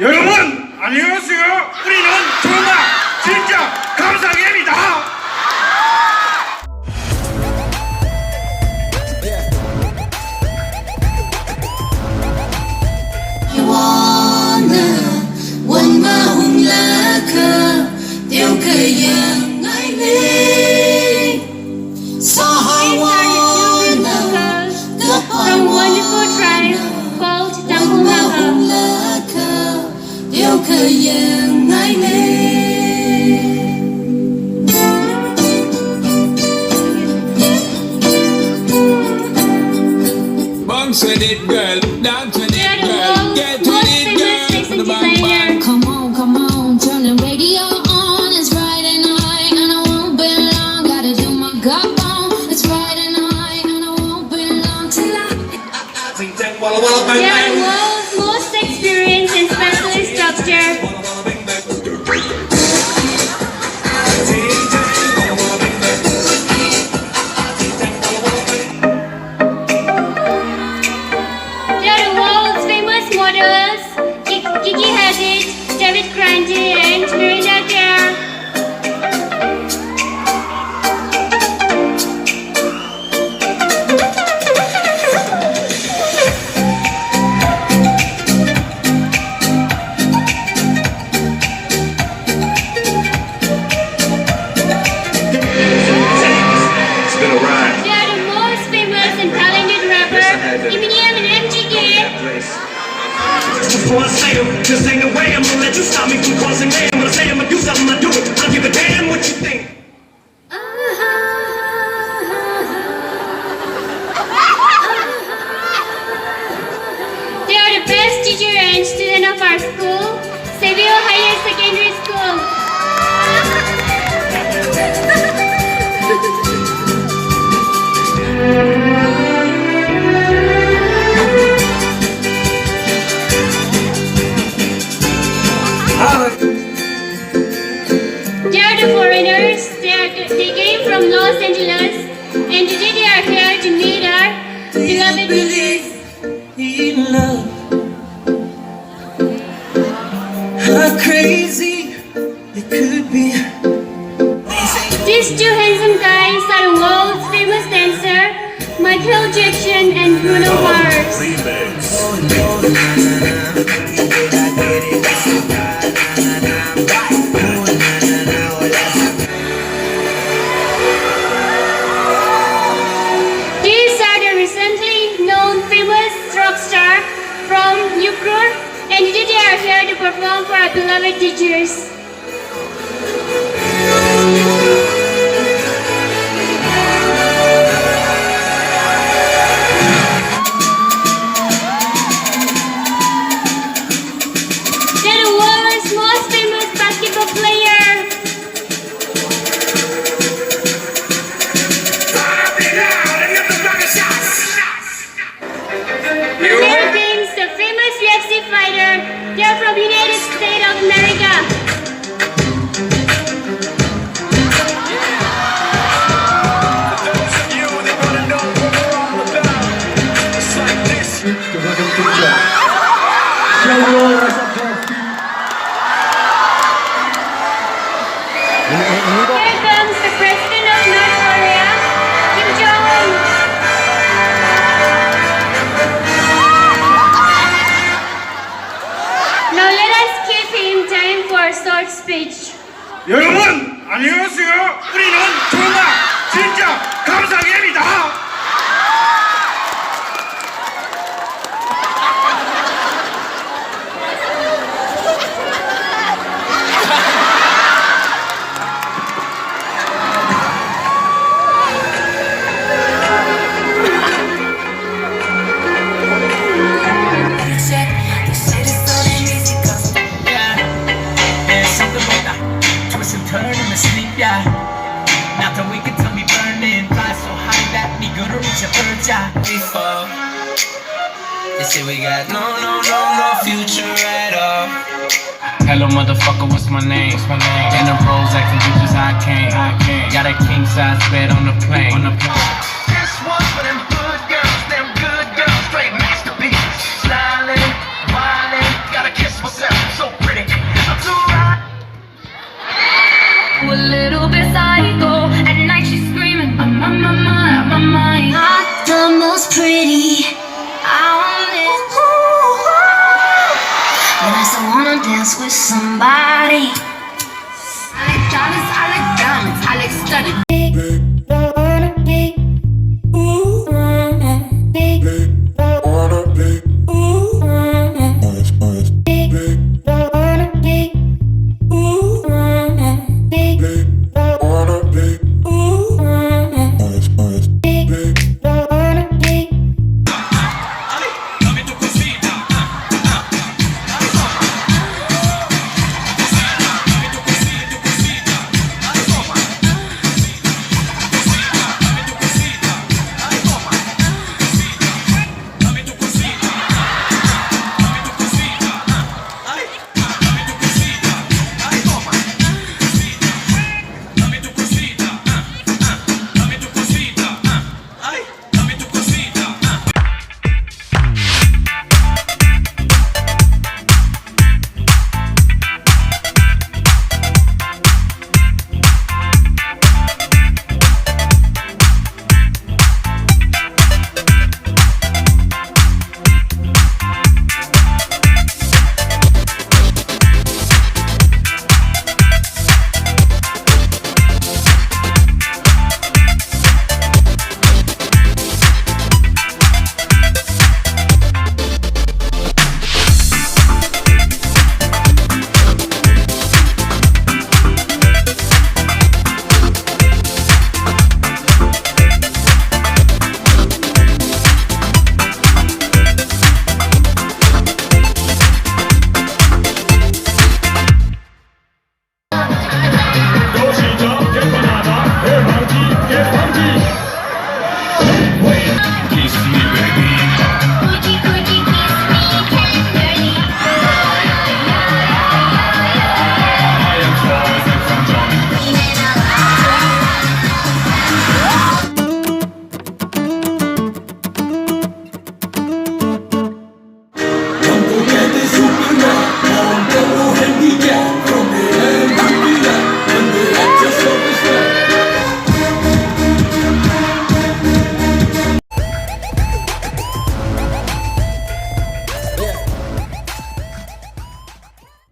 여러분 안녕하세요. 우리는 정말 진짜 감사합니다. From wonderful tribe called Lumlaosei. Bounce with it, girl. Dance with it, girl. Get with it, girl. From the bang. Come on, turn the radio on. It's Friday night and I won't be long. Gotta do my gut on. It's Friday night and I won't be long till I. They are the world's most experienced and specialist doctor. Before I say them, just ain't no way I'm gonna let you stop me from crossing land. When I say I'm gonna do something, I do it. I don't give a damn what you think. They are the best teacher and student of our school, Soboy Higher Secondary School. They are the foreigners. They came from Los Angeles, and today they are here to meet our beloved teachers. In love, how crazy it could be. These two handsome guys are the world's famous dancer, Michael Jackson and Bruno Mars. From UKHRUL, and today they are here to perform for our beloved teachers. They're the world's most famous basketball player. They are from United States of America. Here comes the President of North Korea, Kim Jong-un. Now let us give him time for a short speech. 여러분 안녕하세요. 우리는 정말 진짜 감사합니다. Nothing we can tell me burning, fly so high that me gonna reach a bird eye. We fall. They say we got no future at all. Hello, motherfucker, what's my name? In the pros acting bitches, I can't. Got a king size bed on the plane. This one for them good girls, straight masterpieces. Smiling, wildin', gotta kiss myself. And I still wanna dance with somebody. I like diamonds, I like stunning.